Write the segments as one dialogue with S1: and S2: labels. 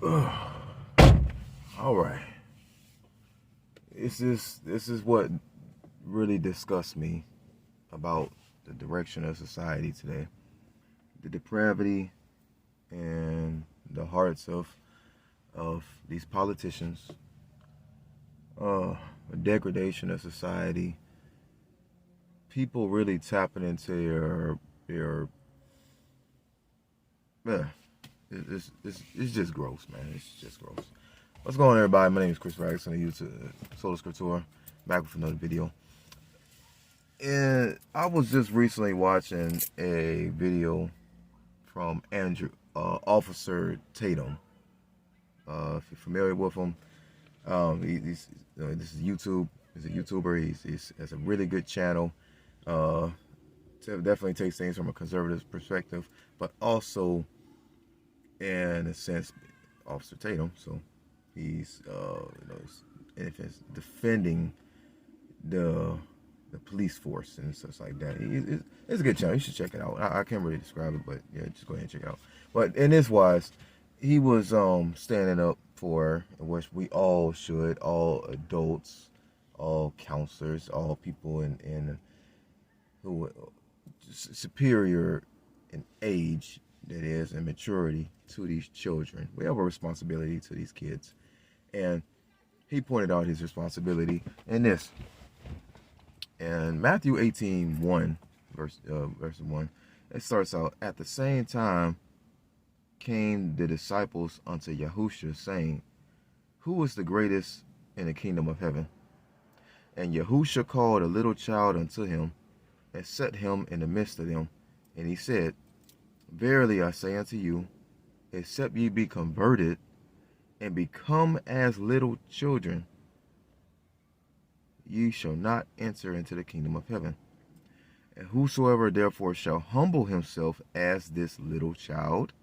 S1: All right. This is what really disgusts me about the direction of society today. The depravity and the hearts of these politicians. The degradation of society. People really tapping into their man. It's just gross, man. It's just gross. What's going on, everybody? My name is Chris Rags on the YouTube Sola Scriptura. Back with another video. And I was just recently watching a video from Officer Tatum. If you're familiar with him, this is YouTube. He's a YouTuber. He has a really good channel. Definitely takes things from a conservative perspective, but also, in a sense, Officer Tatum. So he's he's defending the police force and stuff like that. It's a good channel. You should check it out. I can't really describe it, but yeah, just go ahead and check it out. But in this wise, he was standing up for which we all should, all adults, all counselors, all people in who superior in age, that is, and maturity to these children. We have a responsibility to these kids, and he pointed out his responsibility in this. And Matthew 18:1, verse 1, it starts out, "At the same time came the disciples unto Yahusha, saying, Who is the greatest in the kingdom of heaven? And Yahusha called a little child unto him, and set him in the midst of them. And he said, Verily I say unto you, except ye be converted, and become as little children, ye shall not enter into the kingdom of heaven. And whosoever therefore shall humble himself as this little child,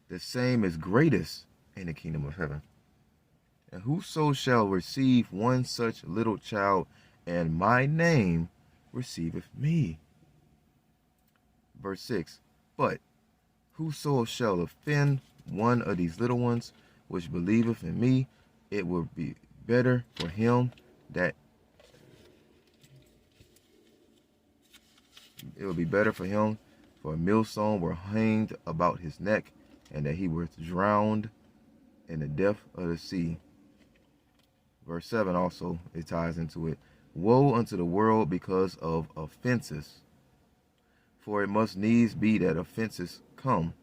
S1: the same is greatest in the kingdom of heaven. And whoso shall receive one such little child in my name receiveth me." Verse 6, "But whoso shall offend one of these little ones which believeth in me, it will be better for him that for a millstone were hanged about his neck, and that he were drowned in the depth of the sea." Verse 7 also, it ties into it. "Woe unto the world because of offenses. For it must needs be that offenses come,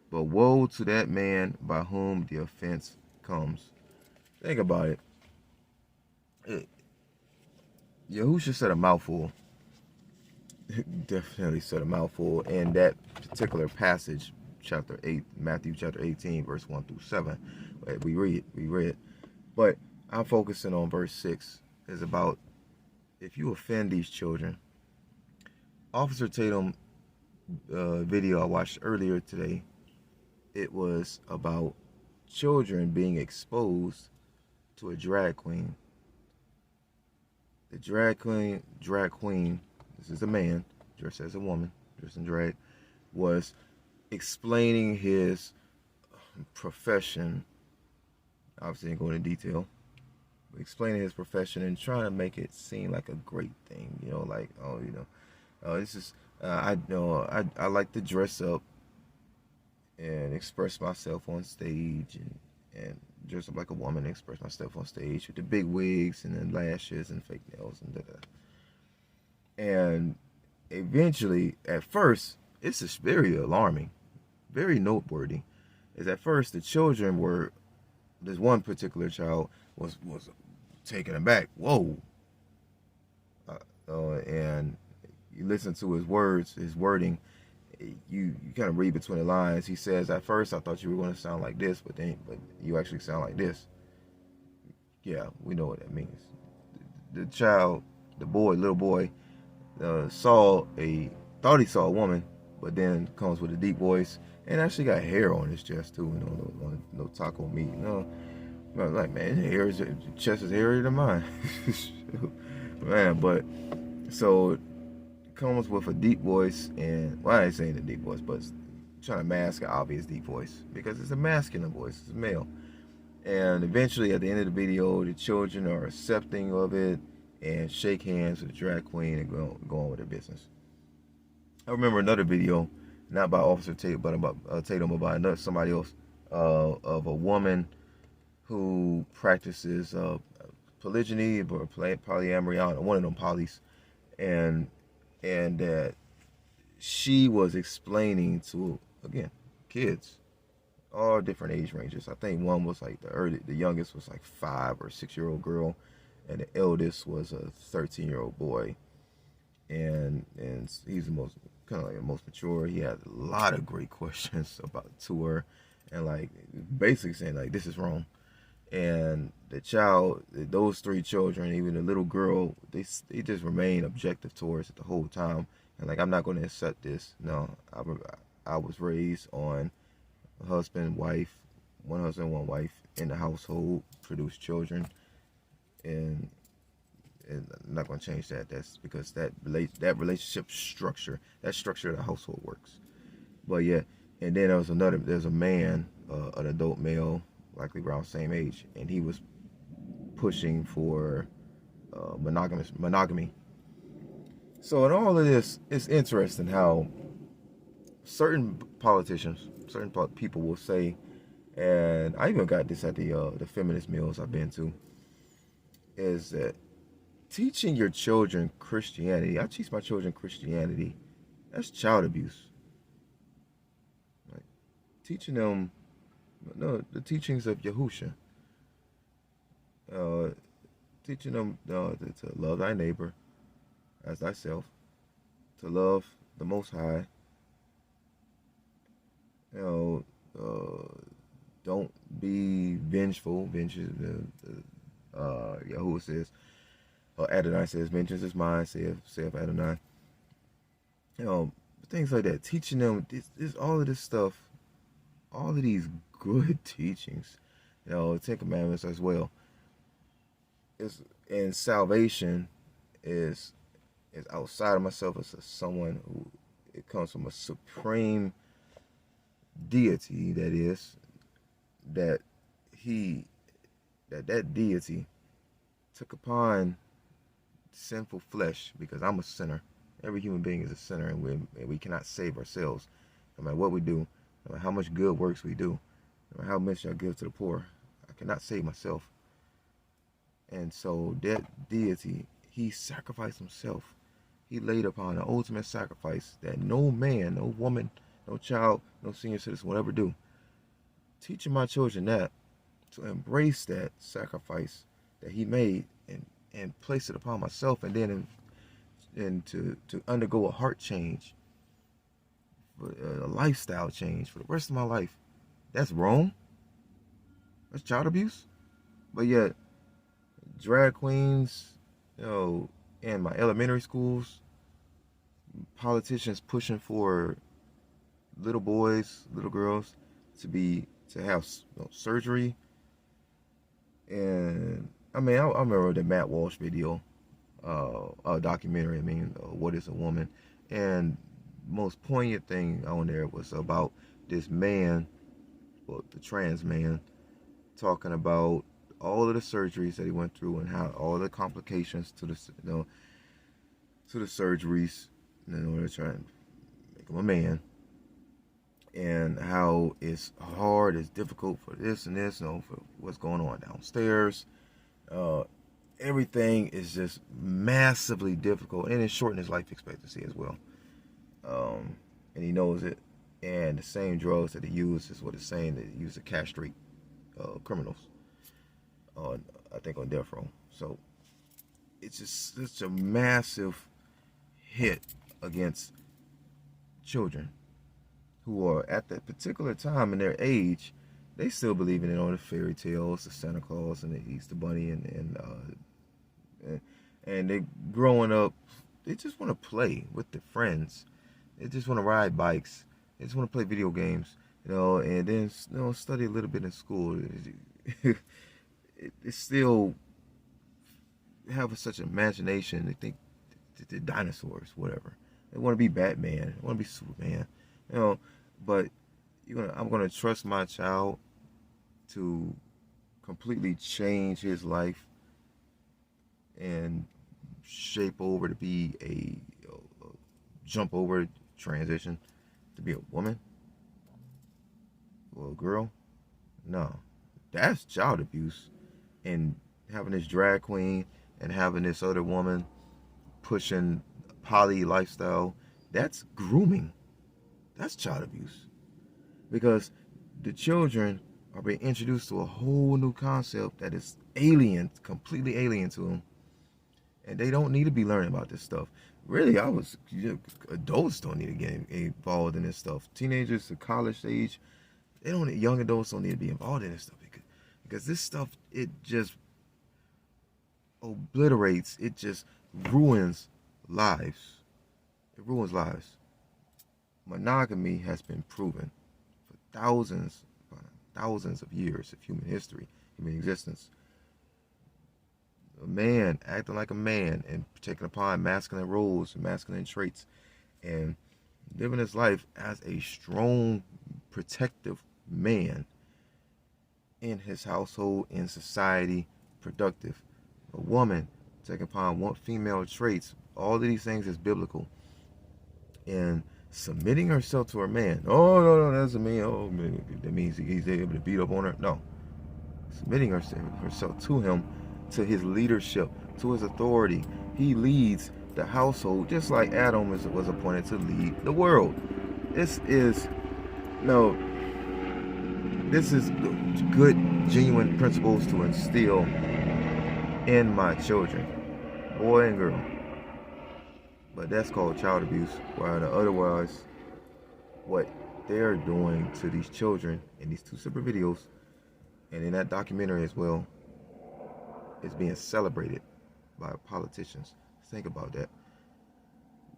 S1: but woe to that man by whom the offense comes." Think about it. Yahusha said a mouthful. Definitely said a mouthful in that particular passage, chapter 8, Matthew chapter 18, verse 1 through 7. We read. But I'm focusing on verse 6. Is about, if you offend these children. Officer Tatum video I watched earlier today, it was about children being exposed to a drag queen. The drag queen, this is a man dressed as a woman, dressed in drag, was explaining his profession. Obviously, didn't go into detail, but explaining his profession and trying to make it seem like a great thing. Like, this is I like to dress up and express myself on stage, and dress up like a woman and express myself on stage with the big wigs and then lashes and fake nails and da-da. And eventually, at first, it's just very alarming, very noteworthy. Is at first the children were, this one particular child was taken aback. Whoa! And you listen to his words, his wording. You kind of read between the lines. He says, "At first, I thought you were going to sound like this, but you actually sound like this." Yeah, we know what that means. The child, little boy, thought he saw a woman, but then comes with a deep voice and actually got hair on his chest too. No taco meat. Like, man, his chest is hairier than mine. Man, but so comes with a deep voice, and I ain't saying a deep voice, but trying to mask an obvious deep voice because it's a masculine voice, it's a male. And eventually, at the end of the video, the children are accepting of it and shake hands with the drag queen and go on with their business. I remember another video, not about Officer Tatum, but about somebody else, of a woman who practices polygyny or polyamory, one of them polys, and that she was explaining to, again, kids, all different age ranges. I think one was like the youngest was like 5 or 6 year old girl, and the eldest was a 13-year-old boy, and he's the most kind of like the most mature. He had a lot of great questions about to her, and like basically saying like this is wrong. And the child, those 3 children, even the little girl, they just remain objective towards it the whole time. And like, I'm not going to accept this. No, I was raised on husband, wife, one husband, one wife in the household, produce children, and I'm not going to change that. That's because that relationship structure, that structure of the household works. But yeah, and then there's a man, an adult male, likely around the same age, and he was pushing for monogamy. So in all of this, it's interesting how certain politicians, certain people will say, and I even got this at the feminist meals I've been to, is that teaching your children Christianity, I teach my children Christianity, that's child abuse. Like, teaching them the teachings of Yahusha. Teaching them to love thy neighbor as thyself, to love the Most High. Don't be vengeful. Yahuwah says, Adonai says, vengeance is mine, saith Adonai. Things like that. Teaching them this all of this stuff, all of these good teachings, the 10 Commandments as well. And salvation is outside of myself. It's someone who, it comes from a supreme deity, that deity took upon sinful flesh, because I'm a sinner. Every human being is a sinner, and we cannot save ourselves, no matter what we do, no matter how much good works we do, no matter how much I give to the poor. I cannot save myself. And so that deity, he sacrificed himself. He laid upon the ultimate sacrifice that no man, no woman, no child, no senior citizen will ever do. Teaching my children that, to embrace that sacrifice that he made, and place it upon myself, and then to undergo a heart change, a lifestyle change for the rest of my life. That's wrong. That's child abuse. But yet, drag queens, in my elementary schools, politicians pushing for little boys, little girls to have surgery. And I mean, I remember the Matt Walsh video, documentary. What is a woman? And most poignant thing on there was about this man, well, the trans man, talking about all of the surgeries that he went through and how all the complications to the surgeries in order to try and make him a man, and how it's hard, it's difficult for this and this, for what's going on downstairs. Everything is just massively difficult, and it shortened his life expectancy as well. And he knows it. And the same drugs that he used is what it's saying that he used to castrate criminals, I think on death row. So it's just such a massive hit against children who are at that particular time in their age, they still believe in all the fairy tales, the Santa Claus and the Easter Bunny, and they growing up, they just want to play with their friends. They just want to ride bikes. They just want to play video games, and then study a little bit in school. It still have such imagination. They think they're dinosaurs, whatever. They want to be Batman. They want to be Superman, But I'm going to trust my child to completely change his life and shape over to be a jump over transition to be a woman or a girl. No, that's child abuse. And having this drag queen and having this other woman pushing poly lifestyle, that's grooming. That's child abuse. Because the children are being introduced to a whole new concept that is alien, completely alien to them. And they don't need to be learning about this stuff. Really, adults don't need to get involved in this stuff. Teenagers to college age, young adults don't need to be involved in this stuff because this stuff, it just obliterates, it just ruins lives. It ruins lives. Monogamy has been proven for thousands of years of human history, human existence. A man acting like a man and taking upon masculine roles and masculine traits and living his life as a strong, protective man in his household, in society, productive. A woman taking upon female traits, all of these things is biblical. And submitting herself to her man. Oh, no, that doesn't mean, that means he's able to beat up on her. No. Submitting herself to him, to his leadership, to his authority. He leads the household just like Adam was appointed to lead the world. This is good, genuine principles to instill in my children, boy and girl. But that's called child abuse, while otherwise what they're doing to these children in these 2 separate videos and in that documentary as well is being celebrated by politicians. Think about that.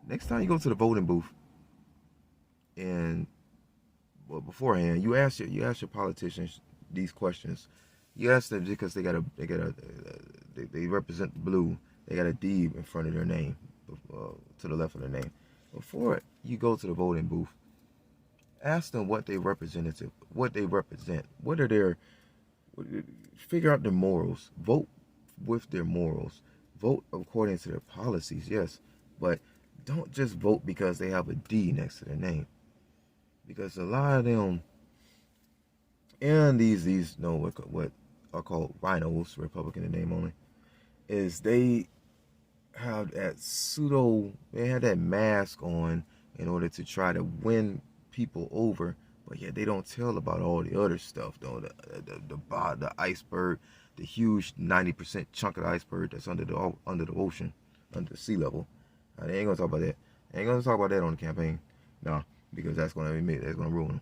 S1: Next time you go to the voting booth and beforehand, you ask your politicians these questions. You ask them because they represent blue. They got a D in front of their name, to the left of their name. Before you go to the voting booth, ask them what they represent. What are their, figure out their morals. Vote with their morals. Vote according to their policies, yes, but don't just vote because they have a D next to their name. Because a lot of them, and these what are called rhinos, Republican in name only, is they have that mask on in order to try to win people over, but yet they don't tell about all the other stuff, though. The iceberg, the huge 90% chunk of the iceberg that's under the ocean, under the sea level. They ain't gonna talk about that. They ain't gonna talk about that on the campaign, no, because that's gonna ruin them.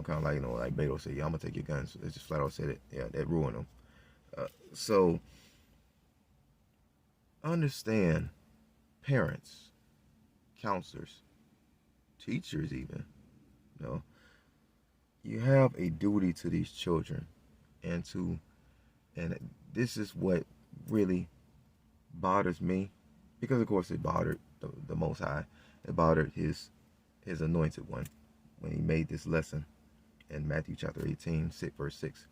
S1: Kind of like Beto said, yeah, I'm gonna take your guns. They just flat out said it. Yeah, that ruined them. So understand, parents, counselors, teachers, even, you have a duty to these children, and this is what really bothers me, because of course it bothered the Most High. It bothered his anointed one when he made this lesson in Matthew chapter 18, verse 6,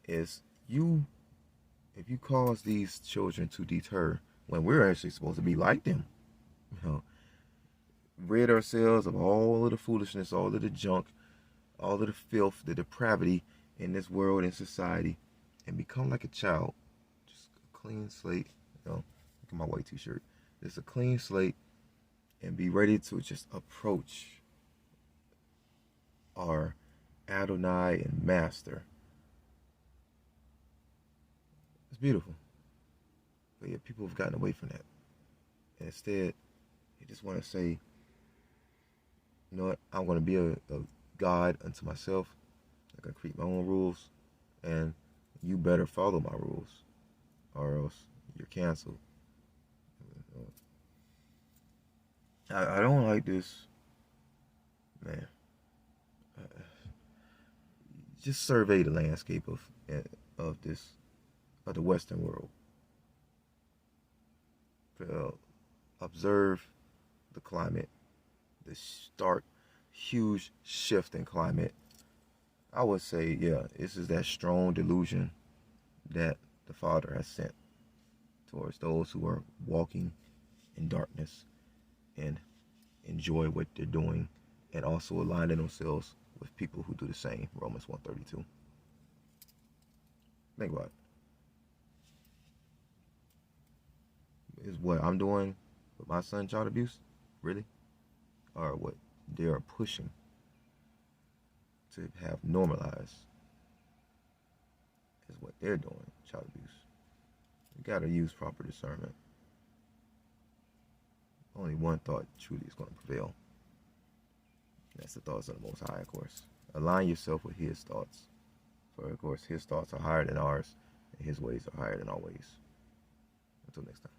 S1: is if you cause these children to deter when we're actually supposed to be like them, rid ourselves of all of the foolishness, all of the junk, all of the filth, the depravity in this world and society, and become like a child, just a clean slate. Look at my white t-shirt. Just a clean slate, and be ready to just approach our Adonai and Master. It's beautiful. But yet people have gotten away from that. And instead, they just want to say, you know what, I'm going to be a God unto myself. I'm going to create my own rules. And you better follow my rules, or else you're canceled. I don't like this, man. Just survey the landscape of the Western world. Observe the climate, the stark, huge shift in climate. I would say, yeah, this is that strong delusion that the Father has sent towards those who are walking in darkness and enjoy what they're doing, and also aligning themselves with people who do the same. Romans 1:32. Think about it. Is what I'm doing with my son child abuse, really? Or what they are pushing to have normalized is what they're doing, child abuse. You gotta use proper discernment. Only one thought truly is going to prevail. That's the thoughts of the Most High, of course. Align yourself with His thoughts. For, of course, His thoughts are higher than ours, and His ways are higher than our ways. Until next time.